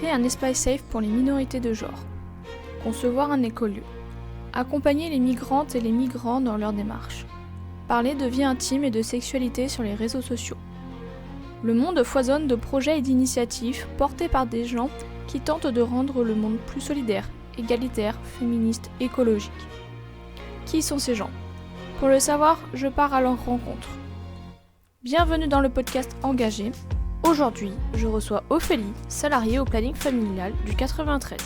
créer un espace safe pour les minorités de genre, concevoir un écolieu, accompagner les migrantes et les migrants dans leur démarche, parler de vie intime et de sexualité sur les réseaux sociaux. Le monde foisonne de projets et d'initiatives portés par des gens qui tentent de rendre le monde plus solidaire, égalitaire, féministe, écologique. Qui sont ces gens ? Pour le savoir, je pars à leur rencontre. Bienvenue dans le podcast Engagé. Aujourd'hui, je reçois Ophélie, salariée au planning familial du 93.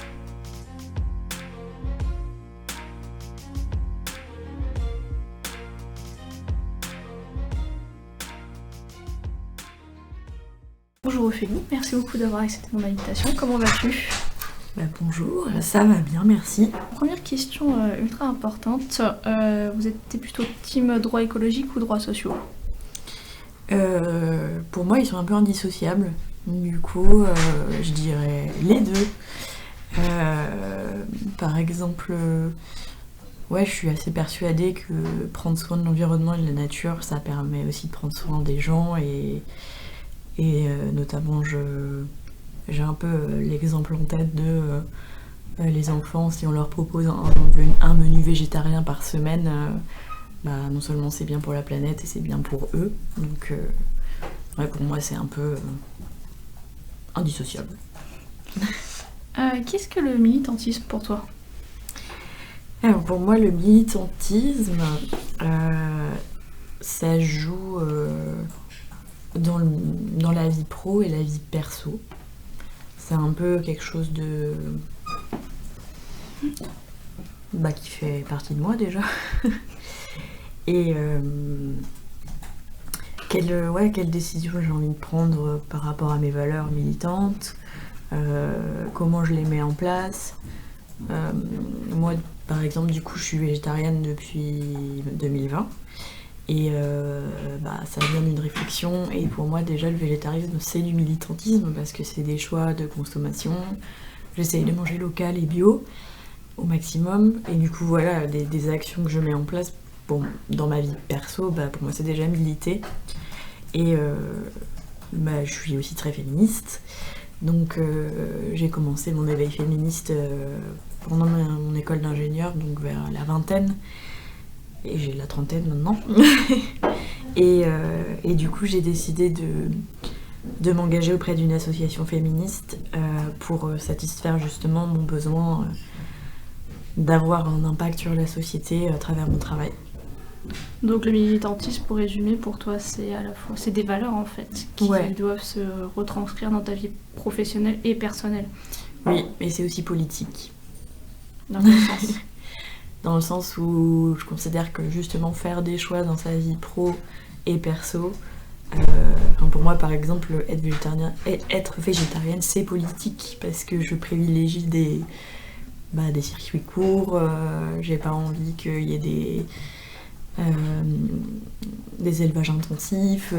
Bonjour Ophélie, merci beaucoup d'avoir accepté mon invitation. Comment vas-tu ? Bonjour, ça va bien, merci. Première question ultra importante, vous êtes plutôt team droit écologique ou droits sociaux ? Pour moi, ils sont un peu indissociables. Du coup, je dirais les deux. Par exemple, je suis assez persuadée que prendre soin de l'environnement et de la nature, ça permet aussi de prendre soin des gens et notamment, j'ai un peu l'exemple en tête de les enfants, si on leur propose un menu végétarien par semaine, non seulement c'est bien pour la planète et c'est bien pour eux. Donc, pour moi, c'est un peu indissociable. Qu'est-ce que le militantisme pour toi ? Alors, pour moi, le militantisme, ça joue dans la vie pro et la vie perso. C'est un peu quelque chose de qui fait partie de moi déjà. Et quelle décision j'ai envie de prendre par rapport à mes valeurs militantes, comment je les mets en place. Moi, par exemple, du coup, je suis végétarienne depuis 2020. Et ça vient d'une réflexion, et pour moi déjà le végétarisme c'est du militantisme parce que c'est des choix de consommation. J'essaye de manger local et bio au maximum, et du coup voilà, des actions que je mets en place dans ma vie perso, pour moi c'est déjà militer. Et je suis aussi très féministe, donc j'ai commencé mon éveil féministe pendant mon école d'ingénieur, donc vers la vingtaine. Et j'ai la trentaine maintenant. et du coup, j'ai décidé de m'engager auprès d'une association féministe pour satisfaire justement mon besoin d'avoir un impact sur la société à travers mon travail. Donc le militantisme, pour résumer, pour toi, c'est des valeurs en fait qui doivent se retranscrire dans ta vie professionnelle et personnelle. Oui, mais c'est aussi politique. Dans quel sens ? Dans le sens où je considère que justement faire des choix dans sa vie pro et perso, pour moi par exemple être végétarienne c'est politique parce que je privilégie des circuits courts, j'ai pas envie qu'il y ait des élevages intensifs,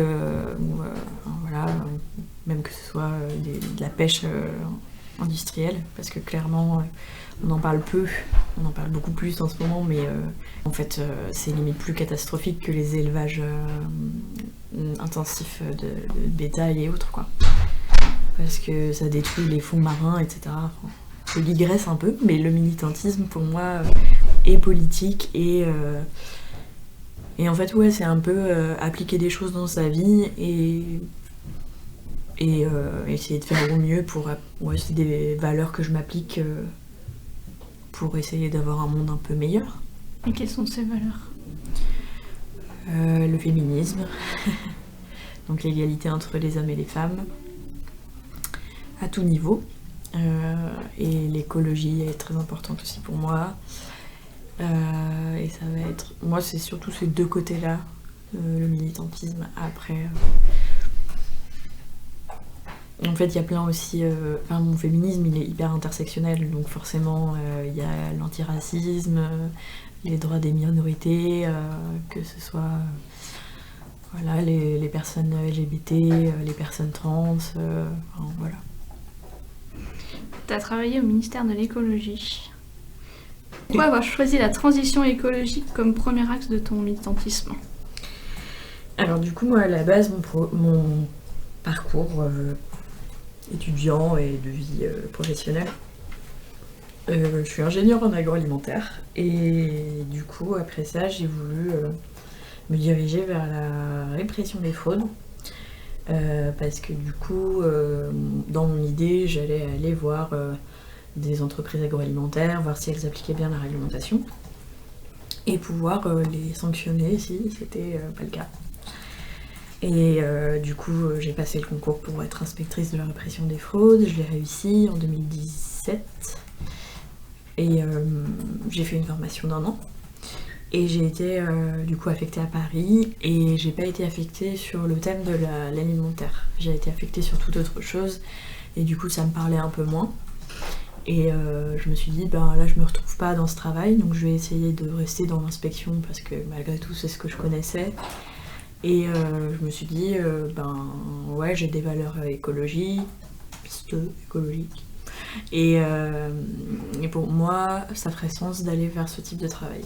même que ce soit de la pêche industrielle, parce que clairement on en parle peu, on en parle beaucoup plus en ce moment, mais en fait c'est limite plus catastrophique que les élevages intensifs de bétail et autres, quoi. Parce que ça détruit les fonds marins, etc. Je digresse un peu, mais le militantisme pour moi est politique et en fait c'est un peu appliquer des choses dans sa vie et essayer de faire au mieux pour c'est des valeurs que je m'applique pour essayer d'avoir un monde un peu meilleur. Et quelles sont ces valeurs ? Le féminisme, donc l'égalité entre les hommes et les femmes, à tout niveau. Et l'écologie est très importante aussi pour moi. Et ça va être... Moi, c'est surtout ces deux côtés-là, le militantisme. Après... En fait, il y a plein aussi... mon féminisme, il est hyper intersectionnel, donc forcément, il y a l'antiracisme, les droits des minorités, que ce soit les personnes LGBT, les personnes trans, voilà. Tu as travaillé au ministère de l'écologie. Pourquoi avoir choisi la transition écologique comme premier axe de ton militantisme ? Alors du coup, moi, à la base, mon parcours étudiant et de vie professionnelle. Je suis ingénieure en agroalimentaire et du coup après ça j'ai voulu me diriger vers la répression des fraudes parce que du coup dans mon idée j'allais aller voir des entreprises agroalimentaires, voir si elles appliquaient bien la réglementation et pouvoir les sanctionner si c'était pas le cas. Et du coup j'ai passé le concours pour être inspectrice de la répression des fraudes, je l'ai réussi en 2017. Et j'ai fait une formation d'1 an. Et j'ai été du coup affectée à Paris. Et j'ai pas été affectée sur le thème de l'alimentaire. J'ai été affectée sur toute autre chose. Et du coup ça me parlait un peu moins. Et je me suis dit, ben là je me retrouve pas dans ce travail. Donc je vais essayer de rester dans l'inspection parce que malgré tout c'est ce que je connaissais. Et je me suis dit, ben ouais j'ai des valeurs écologiques. Et pour moi, ça ferait sens d'aller vers ce type de travail.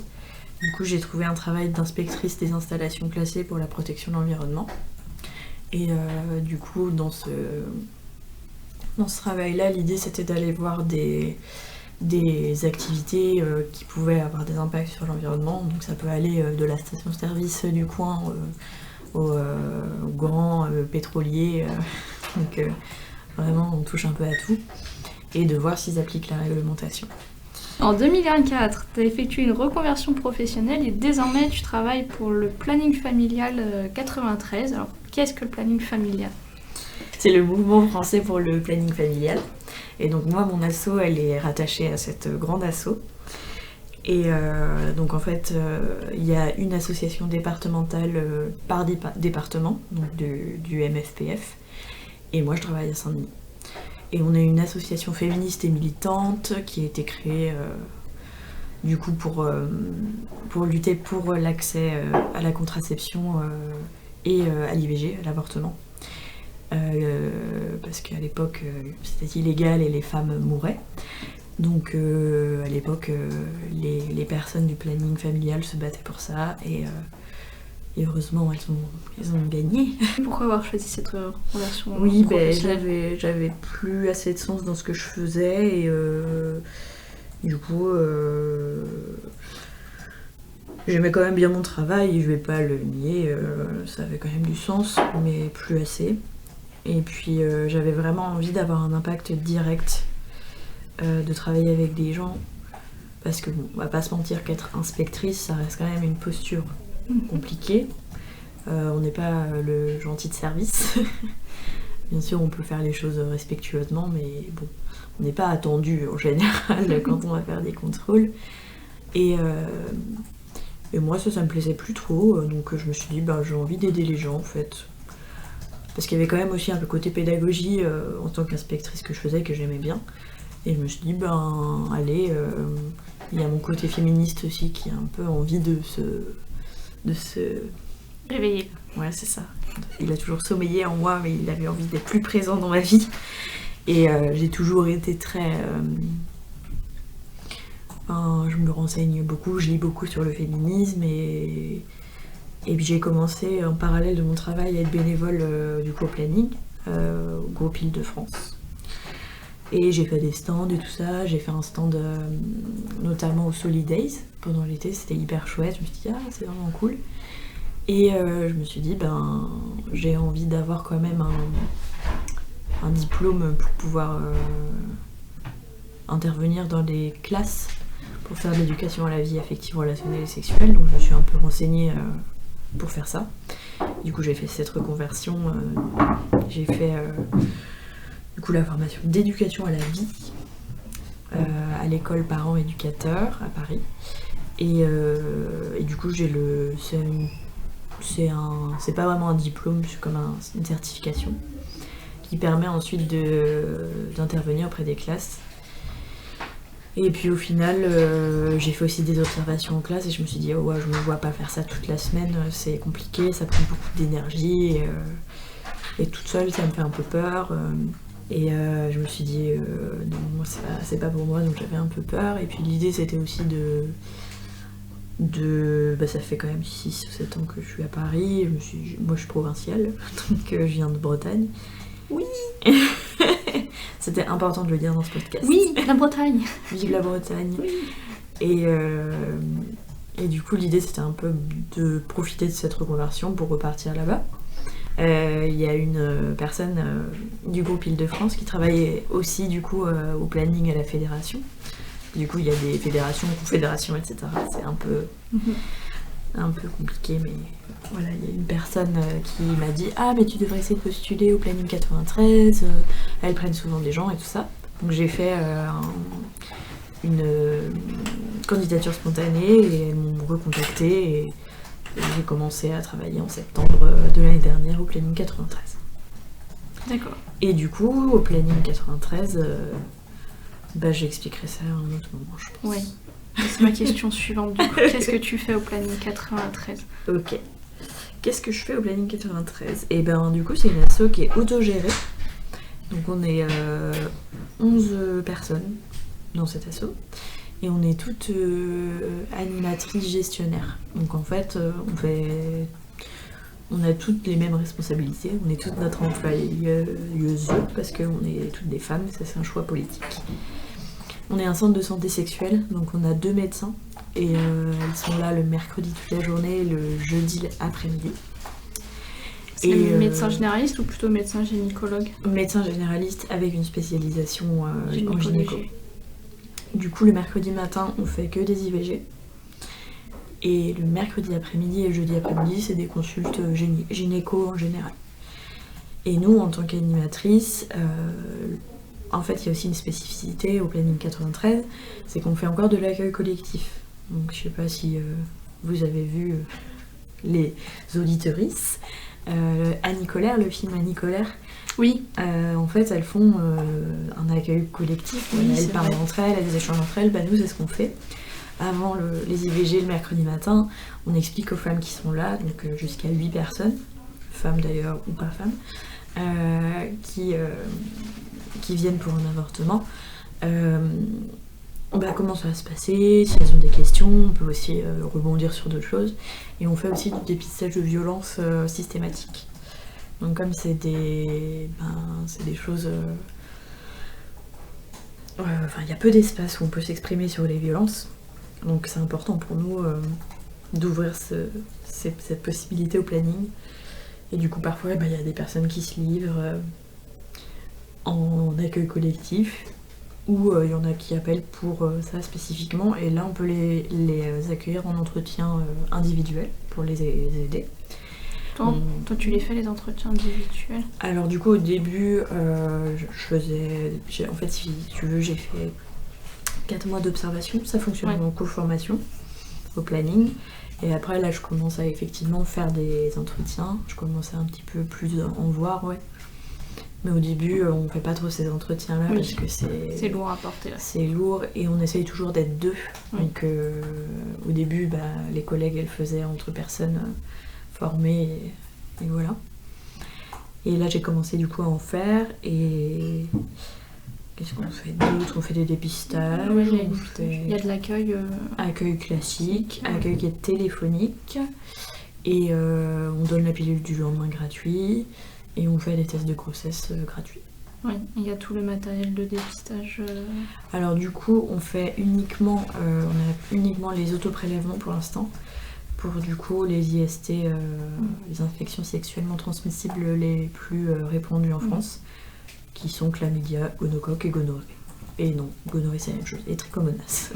Du coup, j'ai trouvé un travail d'inspectrice des installations classées pour la protection de l'environnement. Et du coup, dans ce travail-là, l'idée c'était d'aller voir des activités qui pouvaient avoir des impacts sur l'environnement. Donc ça peut aller de la station-service du coin aux grands pétroliers. Donc vraiment, on touche un peu à tout. Et de voir s'ils appliquent la réglementation. En 2024, tu as effectué une reconversion professionnelle et désormais tu travailles pour le planning familial 93. Alors, qu'est-ce que le planning familial ? C'est le mouvement français pour le planning familial. Et donc moi, mon asso, elle est rattachée à cette grande asso. Et donc en fait, il y a une association départementale par département, donc du MFPF. Et moi, je travaille à Saint-Denis. Et on est une association féministe et militante qui a été créée du coup pour lutter pour l'accès à la contraception et à l'IVG, à l'avortement. Parce qu'à l'époque c'était illégal et les femmes mouraient. Donc à l'époque les personnes du planning familial se battaient pour ça et heureusement elles ont gagné. Pourquoi avoir choisi cette relation Oui, j'avais plus assez de sens dans ce que je faisais et du coup j'aimais quand même bien mon travail, je vais pas le nier, ça avait quand même du sens, mais plus assez. Et puis j'avais vraiment envie d'avoir un impact direct, de travailler avec des gens, parce que bon, on va pas se mentir qu'être inspectrice, ça reste quand même une posture compliquée. On n'est pas le gentil de service. Bien sûr, on peut faire les choses respectueusement, mais bon, on n'est pas attendu en général quand on va faire des contrôles. Et moi, ça me plaisait plus trop, donc je me suis dit, j'ai envie d'aider les gens en fait. Parce qu'il y avait quand même aussi un peu côté pédagogie en tant qu'inspectrice que je faisais, que j'aimais bien. Et je me suis dit, allez, il y a mon côté féministe aussi qui a un peu envie de se réveiller. Ouais, c'est ça. Il a toujours sommeillé en moi, mais il avait envie d'être plus présent dans ma vie. Et j'ai toujours été très... je me renseigne beaucoup, je lis beaucoup sur le féminisme et puis j'ai commencé en parallèle de mon travail à être bénévole du coup au planning, au groupe Île-de-France. Et j'ai fait des stands et tout ça, j'ai fait un stand notamment au Solidays pendant l'été, c'était hyper chouette, je me suis dit c'est vraiment cool. Et je me suis dit j'ai envie d'avoir quand même un diplôme pour pouvoir intervenir dans des classes pour faire de l'éducation à la vie affective, relationnelle et sexuelle, donc je me suis un peu renseignée pour faire ça. Du coup j'ai fait cette reconversion, j'ai fait du coup la formation d'éducation à la vie à l'école parents éducateurs à Paris et du coup j'ai c'est pas vraiment un diplôme, c'est comme une certification qui permet ensuite d'intervenir auprès des classes. Et puis au final, j'ai fait aussi des observations en classe et je me suis dit je me vois pas faire ça toute la semaine, c'est compliqué, ça prend beaucoup d'énergie et toute seule ça me fait un peu peur. Et je me suis dit non, moi c'est pas pour moi, donc j'avais un peu peur. Et puis l'idée c'était aussi ça fait quand même 6 ou 7 ans que je suis à Paris, moi je suis provinciale, donc je viens de Bretagne. Oui. C'était important de le dire dans ce podcast. Oui, la Bretagne. Vive la Bretagne. Oui. Et du coup, l'idée, c'était un peu de profiter de cette reconversion pour repartir là-bas. Il y a une personne du groupe Île-de-France qui travaillait aussi du coup au planning à la fédération. Du coup, il y a des fédérations, confédérations, etc. C'est un peu compliqué, mais voilà, il y a une personne qui m'a dit « Ah, mais tu devrais essayer de postuler au planning 93, elles prennent souvent des gens et tout ça. » Donc j'ai fait une candidature spontanée et elles m'ont recontactée et j'ai commencé à travailler en septembre de l'année dernière au planning 93. D'accord. Et du coup, au planning 93, j'expliquerai ça à un autre moment, je pense. Oui. C'est ma question suivante. Du coup, qu'est-ce que tu fais au planning 93 ? Ok. Qu'est-ce que je fais au planning 93 ? Et du coup, c'est une asso qui est autogérée. Donc on est 11 personnes dans cette asso. Et on est toutes animatrices gestionnaires. Donc en fait, on a toutes les mêmes responsabilités. On est toutes notre employeuse parce qu'on est toutes des femmes. Ça, c'est un choix politique. On est un centre de santé sexuelle. Donc on a 2 médecins. Et elles sont là le mercredi toute la journée et le jeudi après-midi. C'est médecin généraliste ou plutôt médecin gynécologue ? Médecin généraliste avec une spécialisation en gynéco. Du coup, le mercredi matin, on fait que des IVG. Et le mercredi après-midi et le jeudi après-midi, c'est des consultes gynéco en général. Et nous, en tant qu'animatrice, en fait, il y a aussi une spécificité au planning 93, c'est qu'on fait encore de l'accueil collectif. Donc, je sais pas si vous avez vu les auditrices. Annie Colère, le film Annie Colère. Oui. En fait, elles font un accueil collectif. Oui, elles parlent entre elles, elles échangent entre elles. Nous, c'est ce qu'on fait. Avant les IVG le mercredi matin, on explique aux femmes qui sont là, donc jusqu'à 8 personnes, femmes d'ailleurs ou pas femmes, qui viennent pour un avortement. Comment ça va se passer, si elles ont des questions, on peut aussi rebondir sur d'autres choses. Et on fait aussi du dépistage de violences systématiques. Donc comme c'est des choses... il y a peu d'espace où on peut s'exprimer sur les violences. Donc c'est important pour nous d'ouvrir cette possibilité au planning. Et du coup parfois il y a des personnes qui se livrent en accueil collectif. Ou il y en a qui appellent pour ça spécifiquement, et là on peut les accueillir en entretien individuel pour les aider. Toi, tu les fais les entretiens individuels ? Alors du coup au début, en fait si tu veux, j'ai fait 4 mois d'observation, ça fonctionne en co-formation au planning. Et après là je commence à effectivement faire des entretiens, je commence à un petit peu plus en voir, ouais. Mais au début, on fait pas trop ces entretiens-là parce que c'est lourd à porter. Là. C'est lourd et on essaye toujours d'être 2. Oui. Donc au début, les collègues, elles faisaient entre personnes formées et voilà. Et là, j'ai commencé du coup à en faire et... Qu'est-ce qu'on fait d'autre ? On fait des dépistages. Oui, il y a de l'accueil. Accueil classique, accueil qui est téléphonique. Et on donne la pilule du lendemain gratuit. Et on fait des tests de grossesse gratuits. Oui, il y a tout le matériel de dépistage. Alors du coup, on fait uniquement les autoprélèvements pour l'instant. Pour du coup les IST, les infections sexuellement transmissibles les plus répandues en France, qui sont chlamydia, gonocoque et gonorrhée. Et non, gonorrhée c'est la même chose, et trichomonas.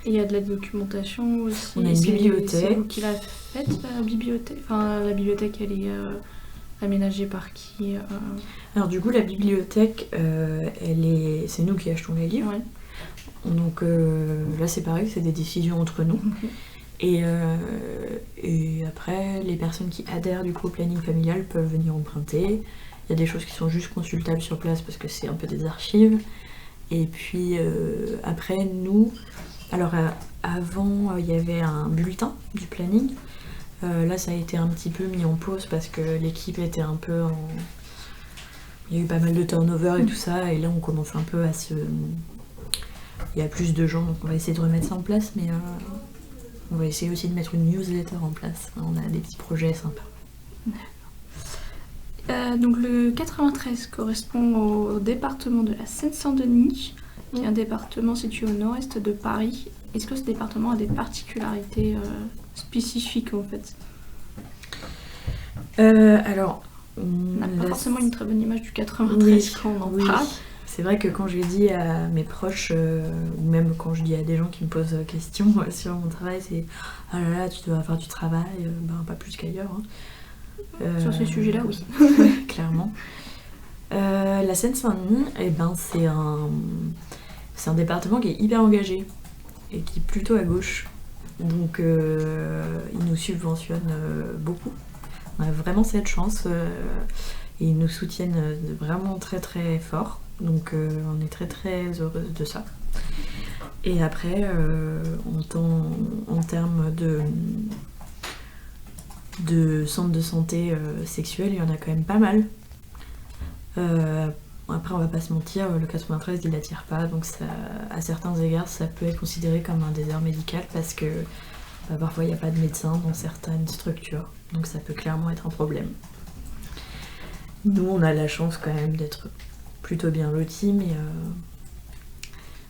Et il y a de la documentation aussi. On a une bibliothèque. C'est vous qui la faites, la bibliothèque ? Enfin, la bibliothèque, elle est... aménagée par qui Alors du coup la bibliothèque, c'est nous qui achetons les livres. Ouais. Donc là c'est pareil, c'est des décisions entre nous. Et après les personnes qui adhèrent du coup au planning familial peuvent venir emprunter. Il y a des choses qui sont juste consultables sur place parce que c'est un peu des archives. Et puis après nous, alors avant il y avait un bulletin du planning. Là ça a été un petit peu mis en pause parce que l'équipe était un peu en... Il y a eu pas mal de turnover et tout ça, et là on commence un peu à se... Il y a plus de gens, donc on va essayer de remettre ça en place, mais on va essayer aussi de mettre une newsletter en place. On a des petits projets sympas. Donc le 93 correspond au département de la Seine-Saint-Denis, qui est un département situé au nord-est de Paris. Est-ce que ce département a des particularités spécifiques en fait? Alors, on n'a pas forcément une très bonne image du 93 oui, quand on en oui. parle. C'est vrai que quand je dis à mes proches, ou même quand je dis à des gens qui me posent questions sur mon travail, c'est « Ah là là, tu dois faire du travail, pas plus qu'ailleurs. Hein. » Sur ce sujet-là, oui. Clairement. La Seine-Saint-Denis, c'est un département qui est hyper engagé et qui est plutôt à gauche. Donc il nous subventionne beaucoup. On a vraiment cette chance et ils nous soutiennent vraiment très très fort. Donc on est très très heureuse de ça. Et après, en termes de centres de santé sexuels, il y en a quand même pas mal. Après, on va pas se mentir, le 93 il attire pas, donc ça, à certains égards ça peut être considéré comme un désert médical parce que parfois il n'y a pas de médecin dans certaines structures, donc ça peut clairement être un problème. Nous on a la chance quand même d'être plutôt bien lotis, mais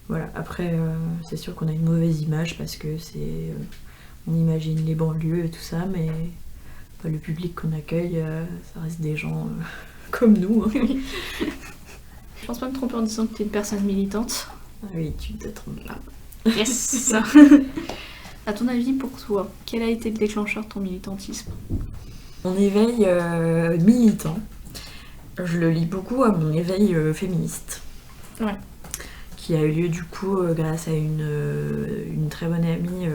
voilà. Après c'est sûr qu'on a une mauvaise image parce que on imagine les banlieues et tout ça, mais le public qu'on accueille, ça reste des gens comme nous. Hein. Oui. Je pense pas me tromper en disant que tu es une personne militante. Ah oui, tu te trompes. Yes. À ton avis, pour toi, quel a été le déclencheur de ton militantisme? Mon éveil militant, je le lis beaucoup à mon éveil féministe. Ouais. Qui a eu lieu du coup grâce à une très bonne amie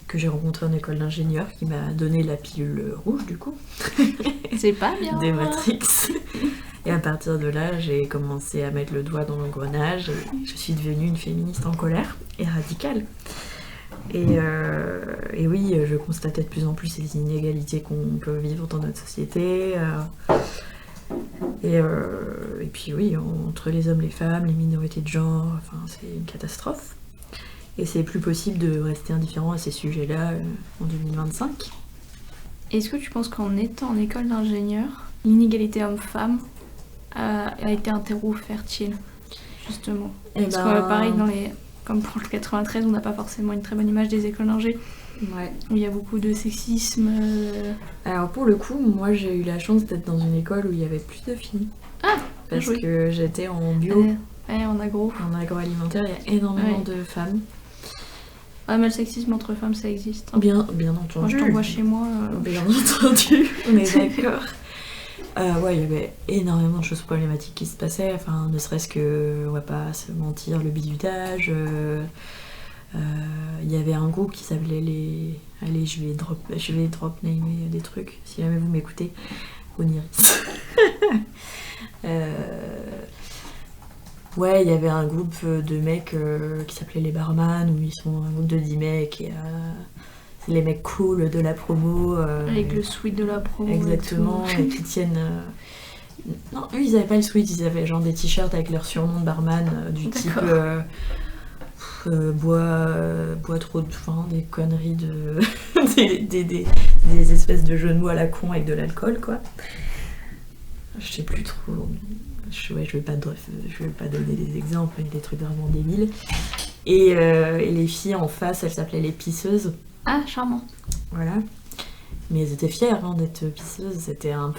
que j'ai rencontrée en école d'ingénieur qui m'a donné la pilule rouge du coup. C'est pas bien. Des Matrix. Et à partir de là, j'ai commencé à mettre le doigt dans l'engrenage et je suis devenue une féministe en colère et radicale. Et oui, je constatais de plus en plus les inégalités qu'on peut vivre dans notre société. Et puis oui, entre les hommes, les femmes, les minorités de genre, enfin, c'est une catastrophe. Et c'est plus possible de rester indifférent à ces sujets-là en 2025. Est-ce que tu penses qu'en étant en école d'ingénieur, l'inégalité homme-femme a été un terreau fertile, justement? Parce que pareil, comme pour le 93, on n'a pas forcément une très bonne image des écoles d'ingé. Ouais. Où il y a beaucoup de sexisme. Alors pour le coup, moi j'ai eu la chance d'être dans une école où il y avait plus de filles. Ah, parce que j'étais en bio. En agro. En agroalimentaire, il y a énormément de femmes. Ah, mais le sexisme entre femmes, ça existe. Hein. Bien entendu. Moi, je t'envoie chez moi. Bien entendu, on est d'accord. Ouais, il y avait énormément de choses problématiques qui se passaient. Enfin, ne serait-ce que, on va pas se mentir, le bizutage. Il y avait un groupe qui s'appelait les... Allez, je vais drop namer des trucs, si jamais vous m'écoutez. Oniris. Ouais, il y avait un groupe de mecs qui s'appelait les barman, où ils sont un groupe de 10 mecs, et c'est les mecs cool de la promo. Avec le sweat de la promo. Exactement, et qui tiennent... Non, eux ils avaient pas le sweat, ils avaient genre des t-shirts avec leur surnom de barman, du type bois trop de faim, des conneries de... des espèces de jeux de mots à la con avec de l'alcool, quoi. Je sais plus trop... je vais pas donner des exemples, mais des trucs vraiment débiles. Et les filles en face, elles s'appelaient les pisseuses. Ah, charmant. Voilà. Mais elles étaient fières d'être pisseuses, c'était un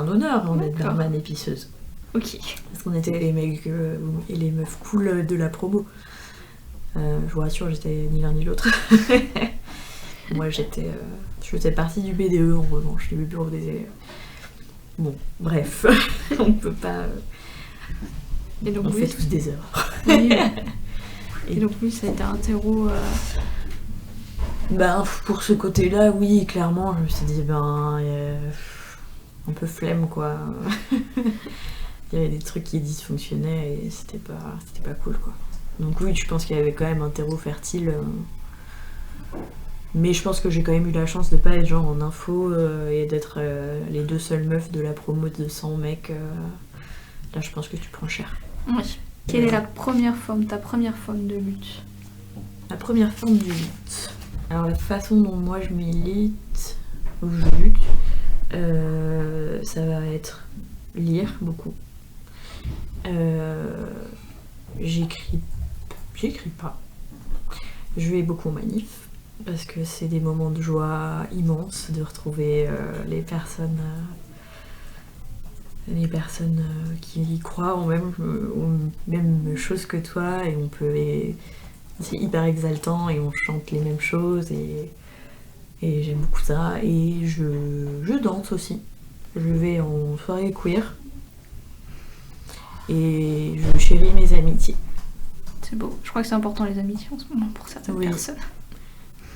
honneur d'être barman et pisseuse. Ok. Parce qu'on était les mecs et les meufs cool de la promo. Je vous rassure, j'étais ni l'un ni l'autre. Moi je faisais partie du BDE en revanche, du bureau des... Bon, bref, on peut pas... Et donc, on fait tous des erreurs. Oui. Et donc oui, ça a été un terreau... pour ce côté-là, oui, clairement, je me suis dit, un peu flemme, quoi. Il y avait des trucs qui dysfonctionnaient et c'était pas cool, quoi. Donc oui, je pense qu'il y avait quand même un terreau fertile. Mais je pense que j'ai quand même eu la chance de pas être genre en info et d'être les deux seules meufs de la promo de 100 mecs. Là, je pense que tu prends cher. Oui. Quelle est ta première forme de lutte? La première forme de lutte. Alors la façon dont moi je milite, ou je lutte, Ça va être lire beaucoup. J'écris pas. Je vais beaucoup en manif parce que c'est des moments de joie immenses de retrouver les personnes qui y croient aux mêmes choses que toi et c'est hyper exaltant et on chante les mêmes choses et j'aime beaucoup ça. Et je danse aussi. Je vais en soirée queer et je chéris mes amitiés. C'est beau. Je crois que c'est important les amitiés en ce moment pour certaines personnes.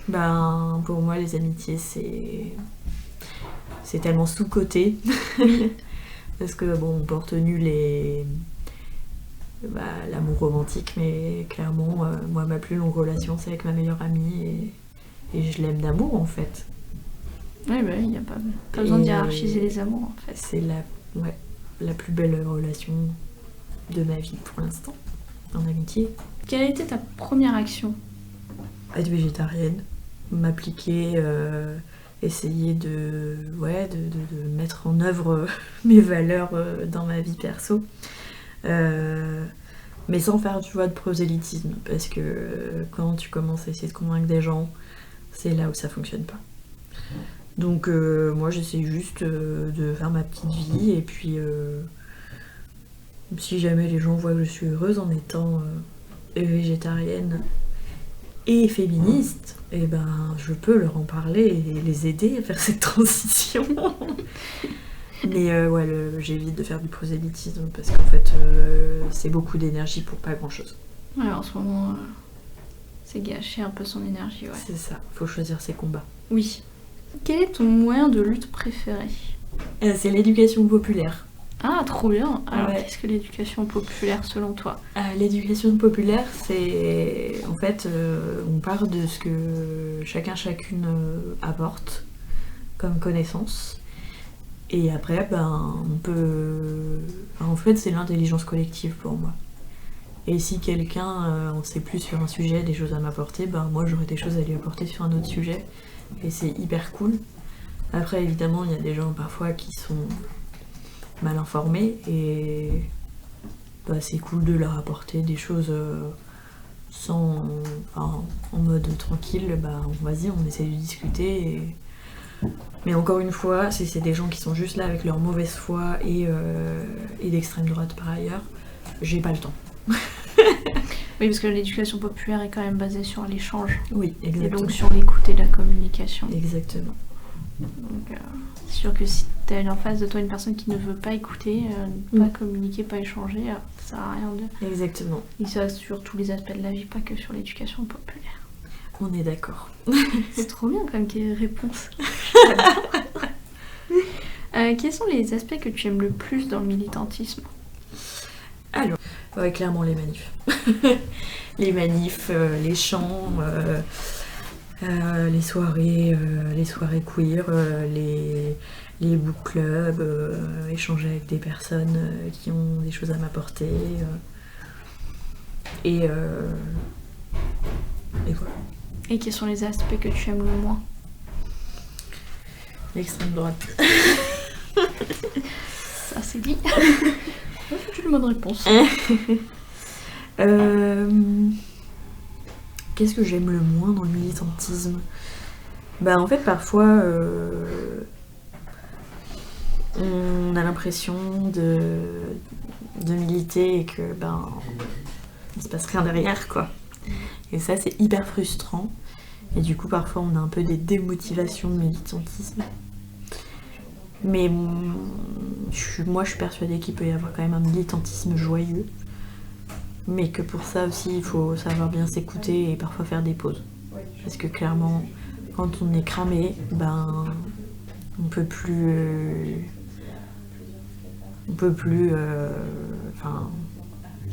Ben, pour moi, les amitiés, c'est tellement sous-coté. Parce que, bon, on peut retenir l'amour romantique, mais clairement, moi, ma plus longue relation, c'est avec ma meilleure amie et je l'aime d'amour, en fait. Oui, bah, il n'y a pas besoin de hiérarchiser les amours, en fait. C'est la plus belle relation de ma vie pour l'instant, en amitié. Quelle a été ta première action ? Être végétarienne, m'appliquer, essayer de mettre en œuvre mes valeurs dans ma vie perso. Mais sans faire, tu vois, de prosélytisme, parce que quand tu commences à essayer de convaincre des gens, c'est là où ça fonctionne pas. Donc moi j'essaie juste de faire ma petite vie et puis si jamais les gens voient que je suis heureuse en étant végétarienne et féministe, et ben je peux leur en parler et les aider à faire cette transition. Mais j'évite de faire du prosélytisme parce qu'en fait c'est beaucoup d'énergie pour pas grand chose. Ouais, en ce moment c'est gâcher un peu son énergie, ouais. C'est ça, faut choisir ses combats. Oui. Quel est ton moyen de lutte préféré ? C'est l'éducation populaire. Ah, trop bien. Alors, qu'est-ce que l'éducation populaire selon toi ? L'éducation populaire, c'est... En fait, on part de ce que chacune apporte comme connaissance. Et après, on peut... en fait, c'est l'intelligence collective pour moi. Et si quelqu'un en sait plus sur un sujet, des choses à m'apporter, moi, j'aurai des choses à lui apporter sur un autre sujet. Et c'est hyper cool. Après, évidemment, il y a des gens parfois qui sont mal informés et c'est cool de leur apporter des choses en mode tranquille. Vas-y, on essaie de discuter. Mais encore une fois, si c'est des gens qui sont juste là avec leur mauvaise foi et d'extrême droite par ailleurs, j'ai pas le temps. Oui, parce que l'éducation populaire est quand même basée sur l'échange. Oui, exactement. Et donc sur l'écoute et la communication. Exactement. Donc c'est sûr que si t'as en face de toi une personne qui ne veut pas écouter, pas communiquer, pas échanger, ça sert à rien de... Exactement. Et ça sur tous les aspects de la vie, pas que sur l'éducation populaire. On est d'accord. C'est trop bien comme réponse. Quels sont les aspects que tu aimes le plus dans le militantisme ? Alors, clairement les manifs. Les manifs, les chants, les soirées queer, les book clubs, échanger avec des personnes qui ont des choses à m'apporter. Et voilà. Et quels sont les aspects que tu aimes le moins ? L'extrême droite. Ça c'est dit. C'est une bonne réponse. Qu'est-ce que j'aime le moins dans le militantisme ? En fait, parfois, on a l'impression de militer et que il se passe rien derrière, quoi. Et ça, c'est hyper frustrant. Et du coup, parfois, on a un peu des démotivations de militantisme. Mais moi, je suis persuadée qu'il peut y avoir quand même un militantisme joyeux. Mais que pour ça aussi, il faut savoir bien s'écouter et parfois faire des pauses. Parce que clairement, quand on est cramé, on peut plus...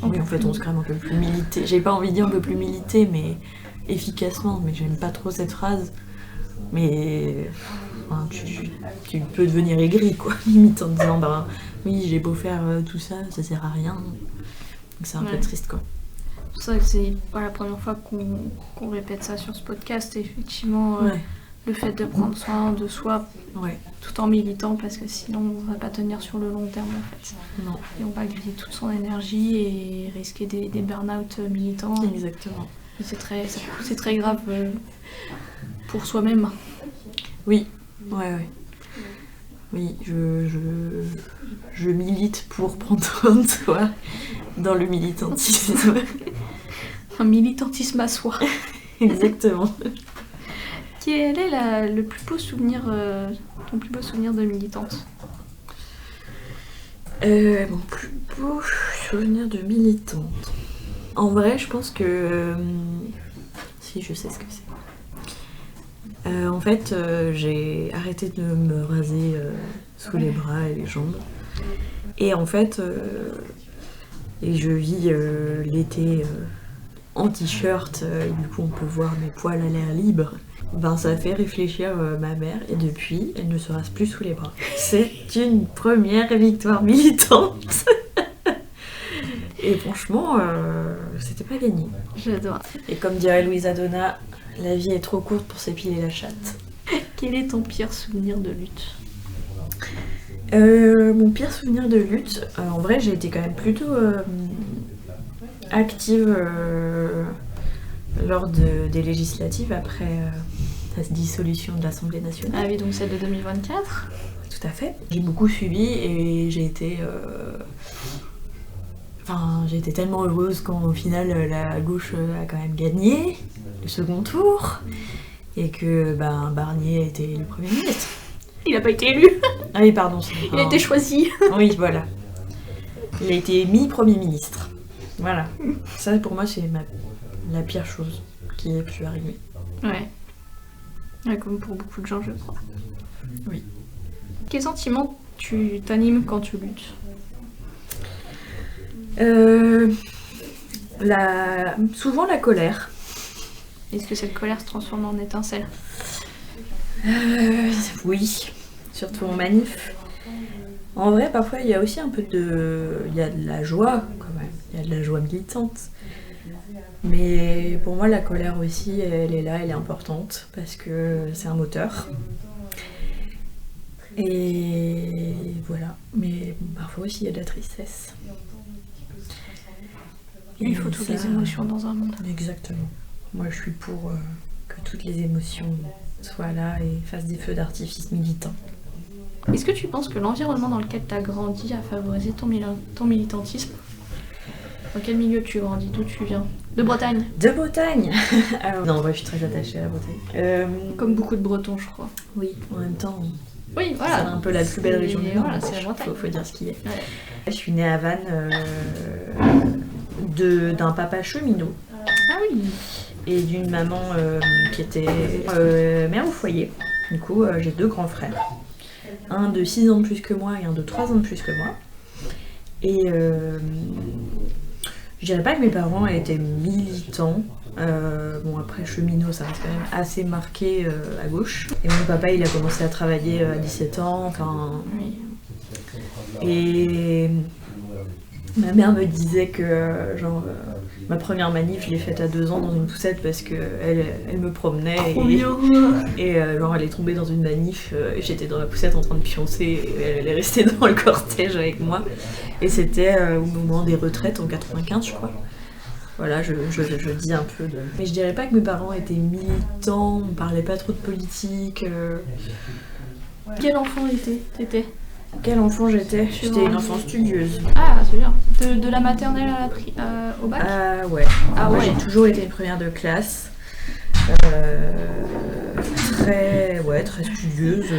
Oui, en fait, on se crame, on peut plus militer. J'ai pas envie de dire on peut plus militer, mais efficacement. Mais j'aime pas trop cette phrase. Mais tu peux devenir aigri, quoi, limite, en disant oui, j'ai beau faire tout ça, ça sert à rien. Donc c'est un peu triste, quoi. C'est pour ça que c'est pas la première fois qu'on répète ça sur ce podcast. Et effectivement, le fait de prendre soin de soi Ouais, tout en militant, parce que sinon on va pas tenir sur le long terme en fait. non, Et on va griller toute son énergie et risquer des burn-out militants. exactement. Et c'est très grave pour soi-même. Oui, ouais. Oui, je milite pour prendre soin de soi dans le militantisme. Un militantisme à soi. Exactement. Quel est le plus beau souvenir, ton plus beau souvenir de militante? Mon plus beau souvenir de militante. En vrai, je pense que... si, je sais ce que c'est. En fait, j'ai arrêté de me raser sous les bras et les jambes. Et en fait, et je vis l'été en t-shirt, et du coup on peut voir mes poils à l'air libre. Ben, ça fait réfléchir ma mère, et depuis, elle ne se rase plus sous les bras. C'est une première victoire militante. Et franchement, c'était pas gagné. J'adore. Et comme dirait Louisa Donna, la vie est trop courte pour s'épiler la chatte. Quel est ton pire souvenir de lutte? Mon pire souvenir de lutte, en vrai j'ai été quand même plutôt active lors des législatives après la dissolution de l'Assemblée nationale. Ah oui, donc celle de 2024. Tout à fait. J'ai beaucoup suivi et j'ai été... j'ai été tellement heureuse quand au final la gauche a quand même gagné le second tour et que Barnier a été élu Premier ministre. Il n'a pas été élu. Ah oui, pardon. Il a été choisi. Oui, voilà. Il a été mis Premier ministre. Voilà. Ça, pour moi, c'est la pire chose qui ait pu arriver. Ouais, comme pour beaucoup de gens, je crois. Oui. Quel sentiment tu t'animes quand tu luttes? Souvent la colère. Est-ce que cette colère se transforme en étincelle? Oui, surtout en manif. En vrai, parfois, il y a aussi un peu il y a de la joie, quand même. Il y a de la joie militante. Mais pour moi, la colère aussi, elle est là, elle est importante, parce que c'est un moteur. Et voilà. Mais parfois aussi, il y a de la tristesse. Il faut toutes les émotions dans un monde. Exactement. Moi, je suis pour que toutes les émotions soient là et fassent des feux d'artifice militants. Est-ce que tu penses que l'environnement dans lequel tu as grandi a favorisé ton militantisme? Dans quel milieu tu grandis? D'où tu viens? De Bretagne? De Bretagne. Alors, non, ouais, je suis très attachée à la Bretagne. Comme beaucoup de Bretons, je crois. Oui, en même temps, oui, voilà. c'est un peu la plus belle région du monde. Voilà, c'est la Bretagne. Faut dire ce qu'il est. Ouais. Je suis née à Vannes d'un papa cheminot. Ah oui. Et d'une maman qui était mère au foyer. Du coup, j'ai 2 grands frères. Un de 6 ans de plus que moi et un de 3 ans de plus que moi. Et je dirais pas que mes parents étaient militants. Bon, après cheminot, ça reste quand même assez marqué à gauche. Et mon papa, il a commencé à travailler à 17 ans. Enfin, Oui. et ma mère me disait que ma première manif, je l'ai faite à 2 ans dans une poussette parce que elle me promenait et elle est tombée dans une manif et j'étais dans la poussette en train de pioncer et elle est restée dans le cortège avec moi. Et c'était au moment des retraites en 95, je crois. Voilà, je dis un peu de... Mais je dirais pas que mes parents étaient militants, on parlait pas trop de politique. Quel enfant t'étais? Quel enfant j'étais? J'étais une enfant studieuse. Ah, c'est bien. De la maternelle au bac? Ouais. Ah Moi, ouais. j'ai toujours été une première de classe. Très studieuse.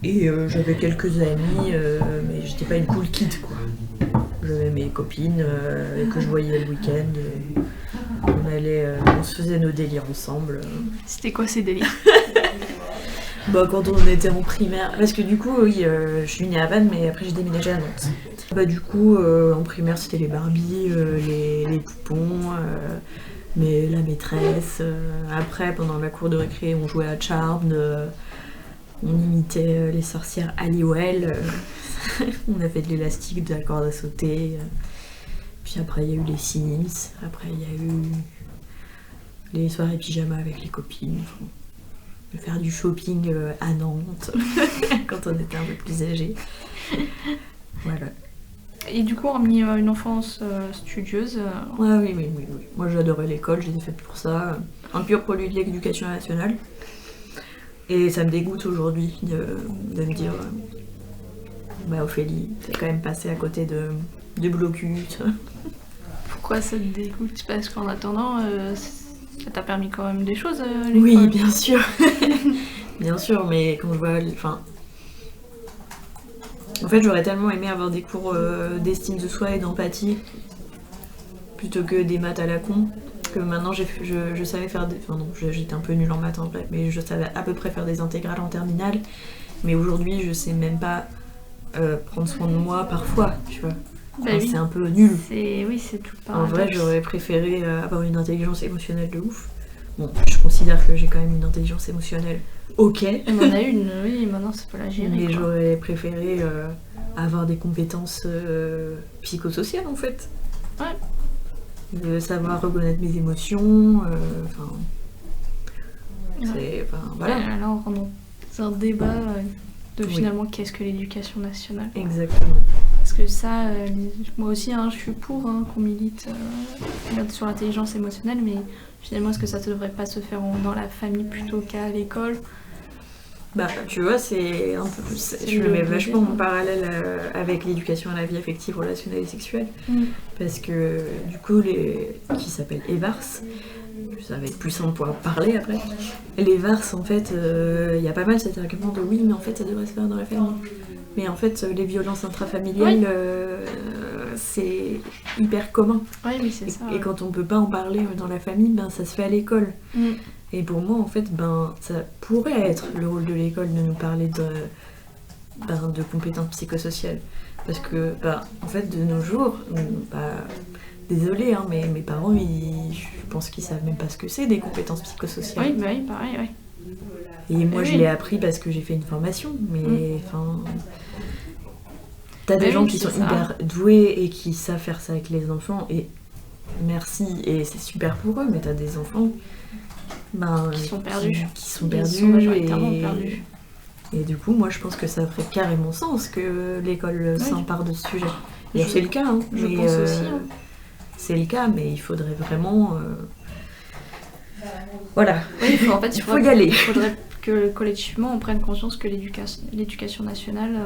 Et j'avais quelques amis, mais j'étais pas une cool kid, quoi. J'avais mes copines que je voyais le week-end. On se faisait nos délires ensemble. C'était quoi ces délires? Quand on était en primaire, parce que du coup, oui, je suis née à Vannes, mais après j'ai déménagé à Nantes. Du coup, en primaire, c'était les Barbies, les poupons, mais la maîtresse. Après, pendant la cour de récré, on jouait à Charmed, on imitait les sorcières Halliwell, on avait de l'élastique, de la corde à sauter. Puis après, il y a eu les Sims, après, il y a eu les soirées pyjama avec les copines. faire du shopping à Nantes quand on était un peu plus âgés. Voilà. Et du coup, hormis une enfance studieuse... Ouais, oui. Moi j'adorais l'école, j'étais faite pour ça. Un pur produit de l'éducation nationale. Et ça me dégoûte aujourd'hui de me dire Ophélie, t'es quand même passée à côté de blocus. Pourquoi ça te dégoûte? Parce qu'en attendant, ça t'a permis quand même des choses à l'école. Oui, bien sûr. Bien sûr, mais quand je vois... En fait, j'aurais tellement aimé avoir des cours d'estime de soi et d'empathie plutôt que des maths à la con. Que maintenant, je savais faire des... Enfin non, j'étais un peu nulle en maths en vrai, mais je savais à peu près faire des intégrales en terminale. Mais aujourd'hui, je sais même pas prendre soin de moi parfois, tu vois. Enfin, oui. C'est un peu nul. Oui, c'est tout le En paradoxe. vrai, j'aurais préféré avoir une intelligence émotionnelle de ouf. Bon, je considère que j'ai quand même une intelligence émotionnelle ok. On en a une, oui, maintenant ça peut la gérer. Mais quoi. j'aurais préféré avoir des compétences psychosociales en fait. Ouais. De savoir reconnaître mes émotions, voilà. Et là, on rentre dans un débat de Oui. finalement qu'est-ce que l'éducation nationale. Exactement. Parce que ça, moi aussi, je suis pour qu'on milite sur l'intelligence émotionnelle, mais finalement, est-ce que ça ne devrait pas se faire dans la famille plutôt qu'à l'école? Bah, tu vois, c'est un peu plus. Je le mets vachement en parallèle avec l'éducation à la vie affective, relationnelle et sexuelle. Parce que, du coup, qui s'appelle EVARS, ça va être plus simple pour en parler après. Les VARS, en fait, il y a pas mal cet argument de oui, mais en fait, ça devrait se faire dans la famille. Mais en fait, les violences intrafamiliales, c'est hyper commun. Oui, mais c'est ça. Et quand on peut pas en parler dans la famille, ça se fait à l'école. Et pour moi, en fait, ça pourrait être le rôle de l'école de nous parler de compétences psychosociales. Parce que, en fait, de nos jours, désolée, mais mes parents, je pense qu'ils savent même pas ce que c'est des compétences psychosociales. Oui, pareil, oui. Et moi, je l'ai appris parce que j'ai fait une formation, mais t'as des gens qui sont hyper doués et qui savent faire ça avec les enfants, et merci, et c'est super pour eux, mais t'as des enfants qui sont perdus. Qui sont perdus. Ils sont majoritairement perdus. Et du coup, moi, je pense que ça ferait carrément sens que l'école s'empare de ce sujet. Et c'est le cas, hein. Je pense aussi. C'est le cas, mais il faudrait vraiment... Voilà. Oui, il faut y aller. Il faudrait que collectivement, on prenne conscience que l'éducation nationale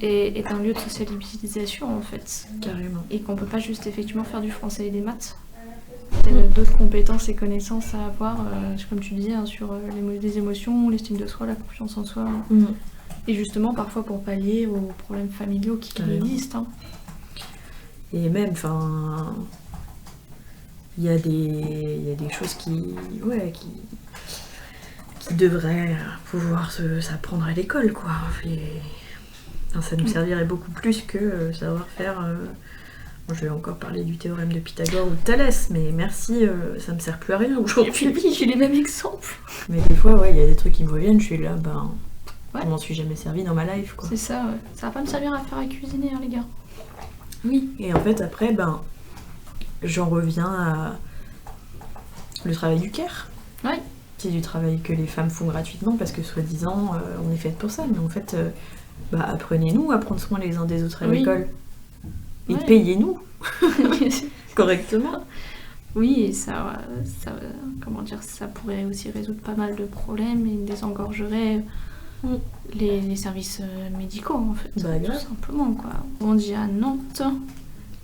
est un lieu de socialisation, en fait. Carrément. Et qu'on peut pas juste effectivement faire du français et des maths. Il y a d'autres compétences et connaissances à avoir, comme tu disais, sur les émotions, l'estime de soi, la confiance en soi. Et justement, parfois pour pallier aux problèmes familiaux qui existent. Et même, il y a des choses qui devraient pouvoir s'apprendre à l'école, quoi. Ça nous servirait beaucoup plus que savoir faire... je vais encore parler du théorème de Pythagore ou de Thalès, mais merci, ça me sert plus à rien aujourd'hui. Oui, j'ai les mêmes exemples. Mais des fois, il y a des trucs qui me reviennent, je suis là, je m'en suis jamais servi dans ma life, quoi. C'est ça, ouais. Ça va pas me servir à faire à cuisiner, les gars. Oui, et en fait, après, j'en reviens à le travail du care. Oui. C'est du travail que les femmes font gratuitement, parce que soi-disant, on est faites pour ça, mais en fait, apprenez-nous à prendre soin les uns des autres à l'école. Et payez-nous correctement. Oui, et ça pourrait aussi résoudre pas mal de problèmes et désengorgerait les services médicaux, en fait. Tout simplement, quoi. On dit à Nantes,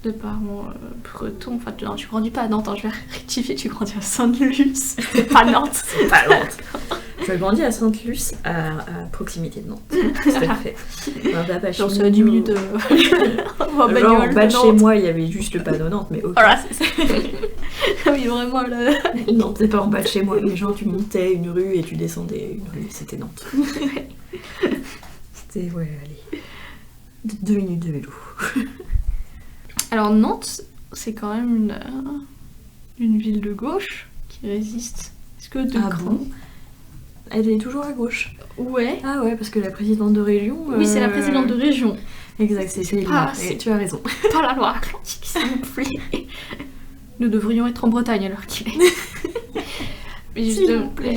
de parents bretons, non, tu grandis pas à Nantes, je vais rectifier, tu grandis à Sainte-Luce, c'est pas Nantes. C'est pas Nantes. Je grandis à Sainte-Luce, à proximité de Nantes. Tout à fait. Genre c'est à 10 minutes en bagnole. En bas de chez moi, il y avait juste le panneau Nantes, mais ok. Voilà, c'est ça. Oui, vraiment, Nantes, c'est pas en bas de chez moi. Les gens, tu montais une rue et tu descendais une rue, c'était Nantes. C'était, allez, 2 minutes de vélo. Alors Nantes, c'est quand même une ville de gauche qui résiste. Est-ce que bon Elle est toujours à gauche. Ouais. Ah ouais, parce que la présidente de région... Oui, c'est la présidente de région. Exact, c'est celle-là. Tu as raison. Pas la Loire-Atlantique, s'il vous plaît. Nous devrions être en Bretagne alors qu'il est. Et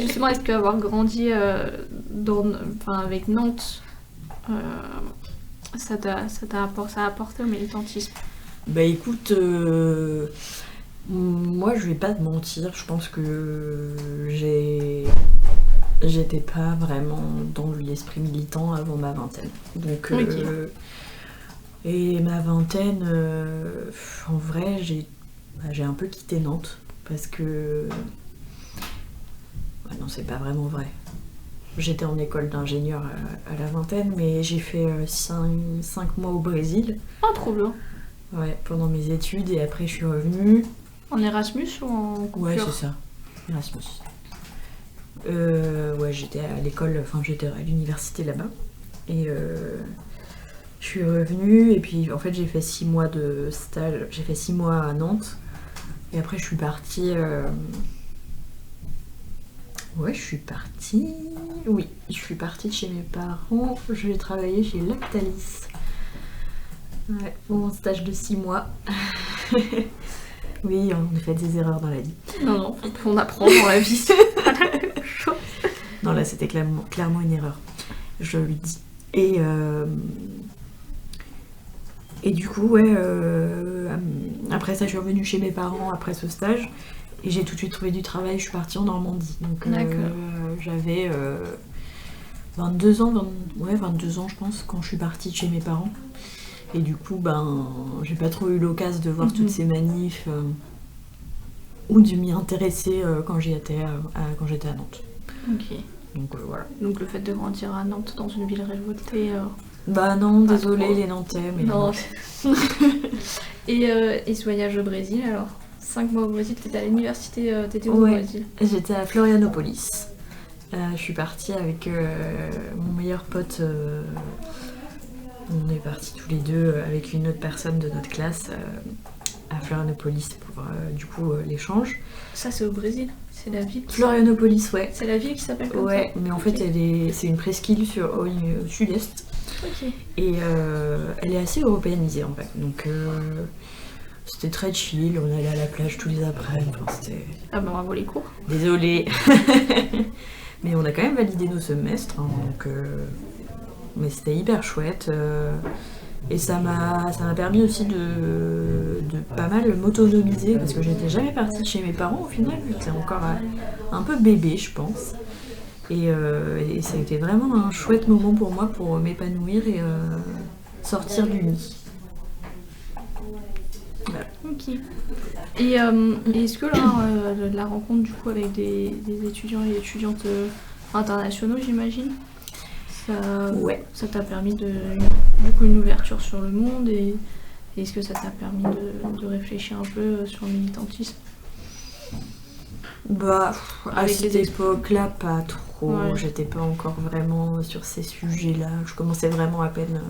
justement, est-ce qu'avoir grandi avec Nantes, ça a apporté au militantisme? Bah écoute, moi je vais pas te mentir, je pense que j'étais pas vraiment dans l'esprit militant avant ma vingtaine. Donc, et ma vingtaine, en vrai, j'ai un peu quitté Nantes parce que. Ouais, non, c'est pas vraiment vrai. J'étais en école d'ingénieur à la vingtaine, mais j'ai fait 5 mois au Brésil. Ah, trop bien. Ouais, pendant mes études, et après je suis revenue. En Erasmus ou en coupure? Ouais, c'est ça, Erasmus. Ouais, j'étais à l'école, j'étais à l'université là-bas. Et je suis revenue, et puis en fait j'ai fait 6 mois de stage, j'ai fait 6 mois à Nantes. Et après je suis partie... Ouais, je suis partie de chez mes parents, je vais travailler chez Lactalis. Ouais, pour mon stage de 6 mois. Oui, on a fait des erreurs dans la vie. Non, on apprend dans la vie, c'est pas la même chose. Non, là c'était clairement une erreur, je lui dis. Et du coup, ouais, après ça je suis revenue chez mes parents après ce stage. Et j'ai tout de suite trouvé du travail, je suis partie en Normandie. Donc j'avais 22 ans, 22 ans je pense, quand je suis partie de chez mes parents. Et du coup, j'ai pas trop eu l'occasion de voir toutes ces manifs ou de m'y intéresser quand j'étais à Nantes. Ok. Donc voilà. Donc le fait de grandir à Nantes, dans une ville révoltée... Bah non, désolé les Nantais, mais... Non. Et ce voyage au Brésil, alors 5 mois au Brésil, t'étais à l'université, t'étais où au Brésil? J'étais à Florianopolis. Je suis partie avec mon meilleur pote. On est partis tous les deux avec une autre personne de notre classe à Florianopolis pour du coup l'échange. Ça c'est au Brésil? C'est la ville Florianopolis, ouais. C'est la ville qui s'appelle comme ça? Ouais, mais en fait c'est une presqu'île au sud-est. Ok. Et elle est assez européanisée en fait. Donc c'était très chill, on allait à la plage tous les après-midi. C'était... Ah bah bravo les cours. Désolée. Mais on a quand même validé nos semestres, hein, donc... Mais c'était hyper chouette. Et ça m'a permis aussi de pas mal m'autonomiser, parce que j'étais jamais partie de chez mes parents au final. J'étais encore un peu bébé, je pense. Et ça a été vraiment un chouette moment pour moi pour m'épanouir et sortir du nid. Voilà. Ok. Et est-ce que la rencontre du coup avec des étudiants et étudiantes internationaux, j'imagine, ça t'a permis du coup une ouverture sur le monde, et est-ce que ça t'a permis de réfléchir un peu sur le militantisme? Bah, à cette époque-là, pas trop. Ouais. J'étais pas encore vraiment sur ces sujets-là. Je commençais vraiment à peine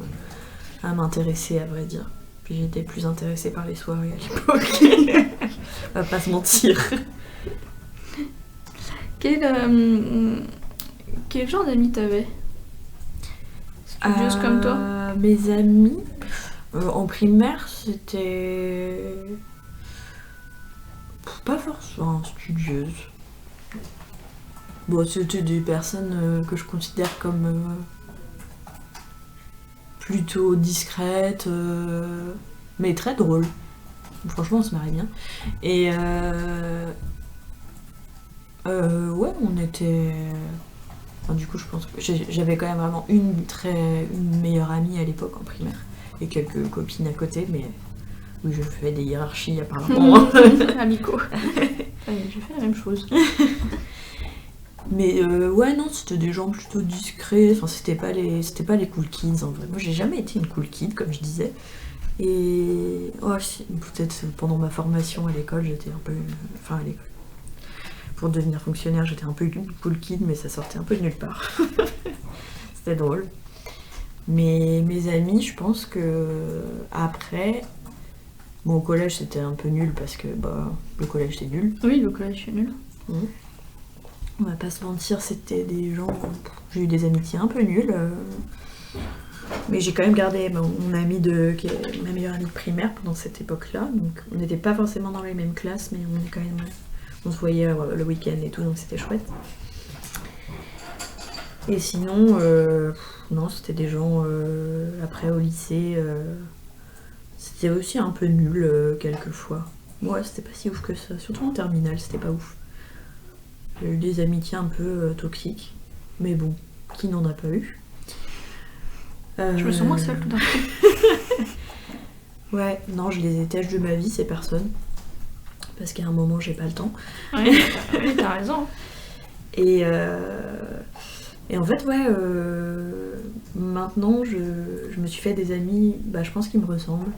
à m'intéresser, à vrai dire. Puis j'étais plus intéressée par les soirées à l'époque. On va pas se mentir. Quel genre d'amis t'avais? Studieuse comme toi? Mes amis, en primaire, c'était... pas forcément studieuses. Bon, c'était des personnes que je considère comme plutôt discrètes, mais très drôles. Franchement, on se marrait bien. Et ouais, on était... Enfin, du coup, je pense que j'avais quand même vraiment une meilleure amie à l'époque en primaire. Et quelques copines à côté, mais... Oui, je fais des hiérarchies apparemment. Amicaux. J'ai fait la même chose. Mais ouais, non, c'était des gens plutôt discrets. Enfin, c'était pas les cool kids en vrai. Moi, j'ai jamais été une cool kid, comme je disais. Et peut-être pendant ma formation à l'école, j'étais un peu... Enfin, à l'école. Pour devenir fonctionnaire, j'étais un peu une cool kid, mais ça sortait un peu de nulle part. C'était drôle. Mais mes amis, je pense que après... Bon, au collège, c'était un peu nul parce que le collège, c'est nul. Oui, le collège, c'est nul. On va pas se mentir, c'était des gens... J'ai eu des amitiés un peu nulles. Mais j'ai quand même gardé mon ami qui est ma meilleure amie de primaire pendant cette époque-là. Donc on n'était pas forcément dans les mêmes classes, mais on se voyait le week-end et tout, donc c'était chouette. Et sinon, non, c'était des gens après au lycée, c'était aussi un peu nul quelquefois. Ouais, c'était pas si ouf que ça, surtout en terminale, c'était pas ouf. J'ai eu des amitiés un peu toxiques, mais bon, qui n'en a pas eu? Je me sens moins seule tout d'un coup. Ouais, non, je les déteste de ma vie, ces personnes. Parce qu'à un moment, j'ai pas le temps. Ouais, oui, t'as raison. Et en fait, ouais, maintenant, je me suis fait des amis, bah, je pense qu'ils me ressemblent.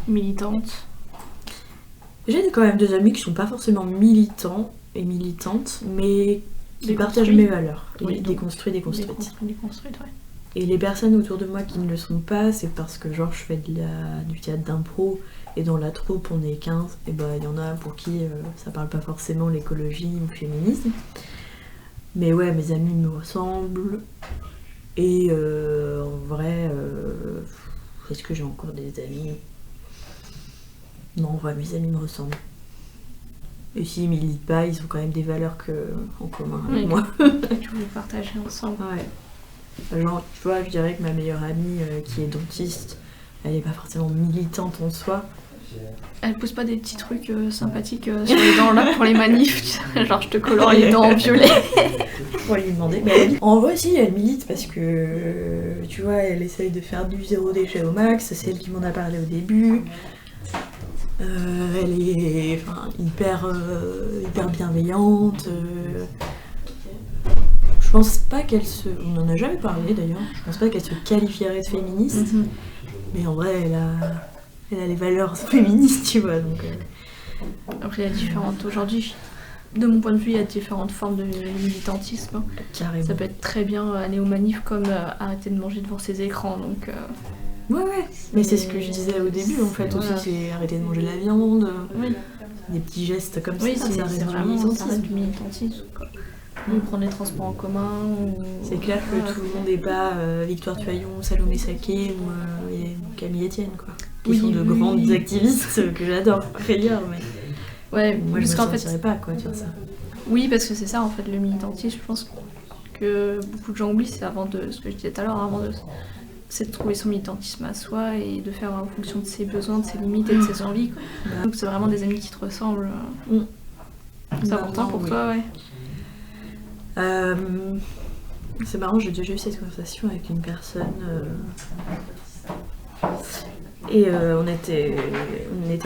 Militante. J'ai quand même des amis qui sont pas forcément militants et militantes, mais qui partagent mes valeurs. Oui, déconstruites. Déconstruite, ouais. Et les personnes autour de moi qui ne le sont pas, c'est parce que genre je fais du théâtre d'impro et dans la troupe on est 15, et bah il y en a pour qui ça parle pas forcément l'écologie ou le féminisme. Mais ouais, mes amis me ressemblent. Et en vrai, est-ce que j'ai encore des amis? Non, en vrai, mes amis me ressemblent. Et s'ils militent pas, ils ont quand même des valeurs en commun avec moi. Que vous partagez ensemble. Ouais. Genre, tu vois, je dirais que ma meilleure amie qui est dentiste, elle est pas forcément militante en soi. Elle pose pas des petits trucs sympathiques sur les dents là pour les manifs, genre je te colore les dents en violet. Faut lui demander. Mais en vrai, si, elle milite parce que tu vois, elle essaye de faire du zéro déchet au max. C'est elle qui m'en a parlé au début. Elle est hyper bienveillante. Je pense pas qu'elle se. On en a jamais parlé d'ailleurs. Je pense pas qu'elle se qualifierait de féministe. Mais en vrai, elle a les valeurs féministes, tu vois. Donc, Après, il y a différentes. Aujourd'hui, de mon point de vue, il y a différentes formes de militantisme. Hein. Carrément. Ça peut être très bien aller aux manifs comme arrêter de manger devant ses écrans. Donc, Ouais. Mais c'est ce que je disais au début en fait aussi, c'est arrêter de manger de la viande. Oui. Des petits gestes comme Oui, ça, ça c'est reste vraiment du ça reste du militantisme. Ou prendre les transports en commun. C'est clair que tout le monde n'est pas Victoire Tuaillon, Salomé Saké ou Camille Etienne, quoi. Qui sont de grandes activistes que j'adore par ailleurs, mais ouais, moi je me parce qu'en sentirais pas quoi dire ça. Oui, parce que c'est ça en fait le militantisme. Je pense que beaucoup de gens oublient, c'est avant de ce que je disais tout à l'heure, c'est de trouver son militantisme à soi et de faire en fonction de ses besoins, de ses limites et de ses envies. Quoi. Donc c'est vraiment des amis qui te ressemblent. C'est important pour toi, ouais. C'est marrant, j'ai déjà eu cette conversation avec une personne et on était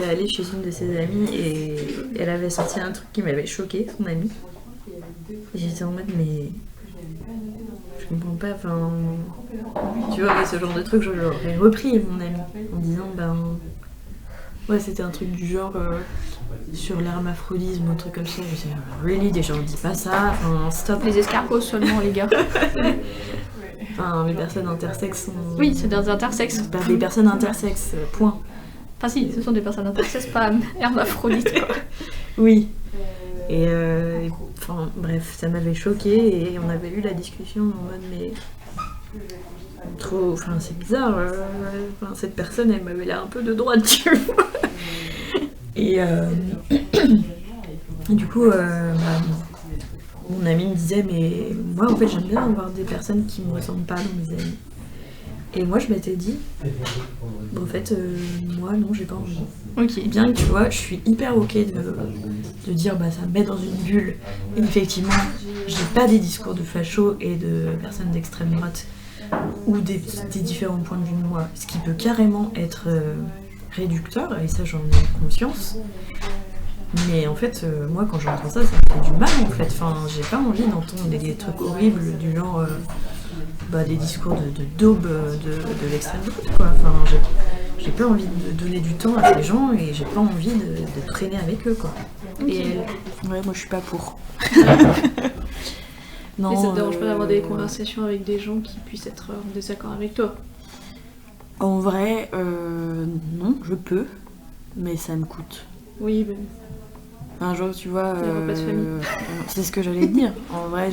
allés chez une de ses amies et elle avait sorti un truc qui m'avait choqué, son amie. Et j'étais en mode mais je comprends pas, enfin tu vois, ce genre de truc je l'aurais repris mon amie en disant ouais c'était un truc du genre sur l'hermaphrodisme ou un truc comme ça, je sais, really, déjà on dit pas ça, enfin stop. Les escargots seulement les gars. Enfin les personnes intersexes sont... Oui, c'est des intersexes. Pas des personnes intersexes, point. Enfin si, ce sont des personnes intersexes, pas hermaphrodites quoi. Oui. Et enfin bref, ça m'avait choquée et on avait eu la discussion en mode mais trop, enfin c'est bizarre, cette personne elle m'avait l'air un peu de droite, tu vois. Et du coup mon ami me disait mais moi en fait j'aime bien avoir des personnes qui me ressemblent pas dans mes amis. Et moi je m'étais dit en fait moi non j'ai pas envie. Ok. Bien que tu vois je suis hyper ok de dire ça me met dans une bulle et effectivement j'ai pas des discours de fachos et de personnes d'extrême droite ou des différents points de vue de moi, ce qui peut carrément être réducteur et ça j'en ai conscience. Mais en fait, moi quand j'entends ça, ça me fait du mal en fait. Enfin, j'ai pas envie d'entendre des trucs horribles du genre des discours de daube de l'extrême droite quoi. Enfin, j'ai pas envie de donner du temps à ces gens et j'ai pas envie de traîner avec eux quoi. Okay. Et ouais, moi je suis pas pour. Non. Et ça te dérange pas d'avoir des conversations avec des gens qui puissent être en désaccord avec toi? En vrai, non, je peux, mais ça me coûte. Oui, mais... Un jour, tu vois, repas de famille. c'est ce que j'allais te dire. En vrai,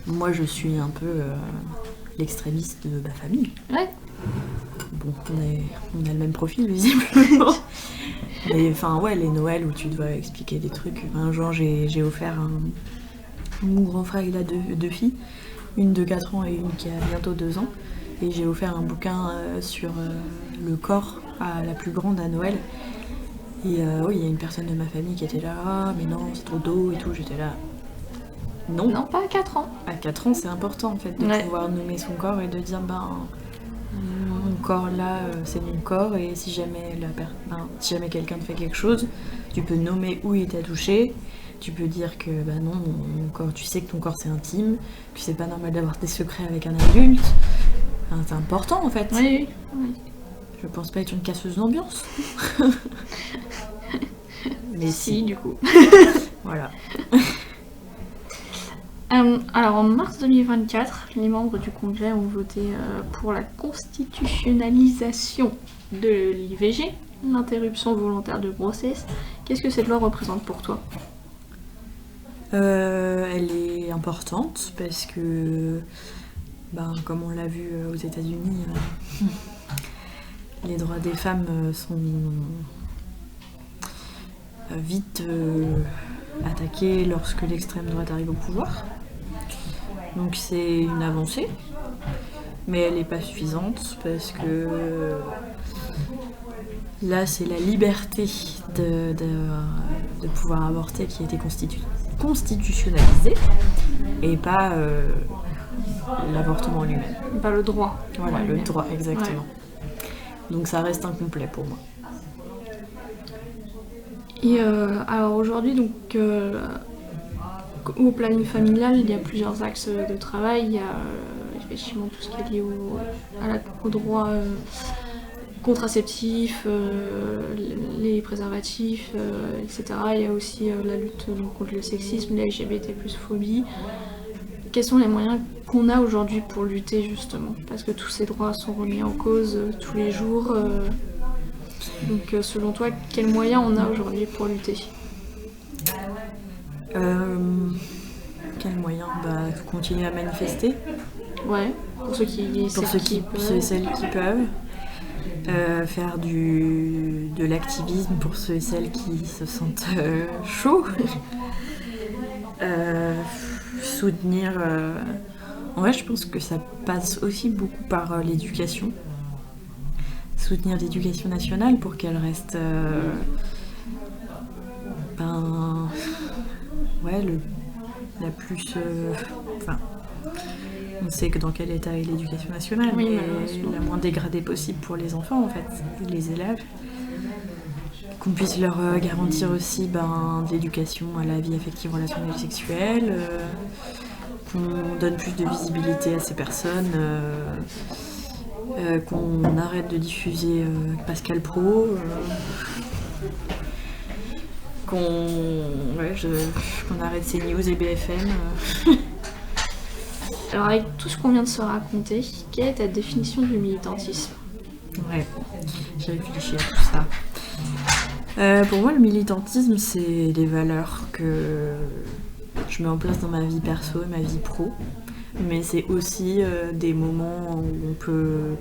moi, je suis un peu l'extrémiste de ma famille. Ouais. Bon, on a le même profil, visiblement. Mais enfin, ouais, les Noëls où tu dois expliquer des trucs. Un jour, j'ai offert mon grand frère, il a deux filles, une de 4 ans et une qui a bientôt 2 ans. Et j'ai offert un bouquin sur le corps à la plus grande à Noël. Et oui, il y a une personne de ma famille qui était là, ah mais non, c'est trop d'eau et tout. J'étais là, non. Non, pas à 4 ans. À 4 ans, c'est important en fait de pouvoir nommer son corps et de dire, mon corps là, c'est mon corps. Et si jamais, si jamais quelqu'un te fait quelque chose, tu peux nommer où il t'a touché. Tu peux dire que non, mon corps, tu sais que ton corps c'est intime, que c'est pas normal d'avoir des secrets avec un adulte. Enfin, c'est important en fait. Oui. Je pense pas être une casseuse d'ambiance. Mais si, du coup. Voilà. Alors en mars 2024, les membres du Congrès ont voté pour la constitutionnalisation de l'IVG, l'interruption volontaire de grossesse. Qu'est-ce que cette loi représente pour toi ? Elle est importante parce que, comme on l'a vu aux États-Unis, les droits des femmes sont vite attaqués lorsque l'extrême droite arrive au pouvoir. Donc c'est une avancée, mais elle n'est pas suffisante parce que là c'est la liberté de pouvoir avorter qui a été constitutionnalisée et pas l'avortement lui-même. Pas le droit. Voilà, le droit, exactement. Ouais. Donc ça reste incomplet pour moi. Et alors aujourd'hui, donc au planning familial, il y a plusieurs axes de travail. Il y a effectivement tout ce qui est lié au droit contraceptif, les préservatifs, etc. Il y a aussi la lutte contre le sexisme, la LGBT+ phobie. Quels sont les moyens qu'on a aujourd'hui pour lutter justement ? Parce que tous ces droits sont remis en cause tous les jours. Donc selon toi, quels moyens on a aujourd'hui pour lutter ? Quels moyens ? Continuer à manifester. Ouais, pour ceux qui et celles qui peuvent. Faire de l'activisme pour ceux et celles qui se sentent chauds. Soutenir. En vrai, je pense que ça passe aussi beaucoup par l'éducation. Soutenir l'éducation nationale pour qu'elle reste la plus on sait que dans quel état est l'éducation nationale, mais la moins dégradée possible pour les enfants en fait, les élèves, qu'on puisse leur garantir aussi de l'éducation à la vie affective, relationnelle et sexuelle, qu'on donne plus de visibilité à ces personnes, qu'on arrête de diffuser Pascal Praud, qu'on arrête CNews et BFM. Alors avec tout ce qu'on vient de se raconter, quelle est ta définition du militantisme ? Ouais, j'ai réfléchi à tout ça. Pour moi, le militantisme, c'est des valeurs que je mets en place dans ma vie perso et ma vie pro. Mais c'est aussi des moments où on peut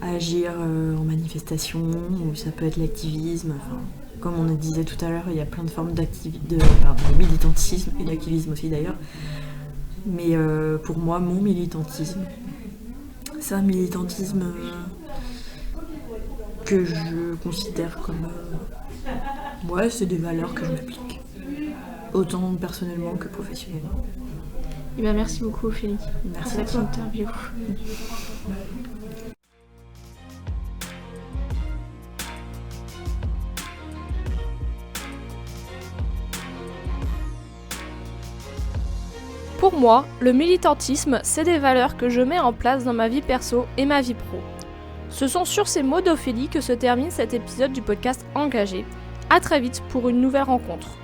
agir en manifestation, où ça peut être l'activisme. Enfin, comme on disait tout à l'heure, il y a plein de formes de militantisme et d'activisme aussi d'ailleurs. Mais pour moi, mon militantisme, c'est un militantisme que je considère comme... c'est des valeurs que je m'applique, autant personnellement que professionnellement. Et merci beaucoup Ophélie. Merci à toi. Interview. Pour moi, le militantisme, c'est des valeurs que je mets en place dans ma vie perso et ma vie pro. Ce sont sur ces mots d'Ophélie que se termine cet épisode du podcast Engagé. À très vite pour une nouvelle rencontre.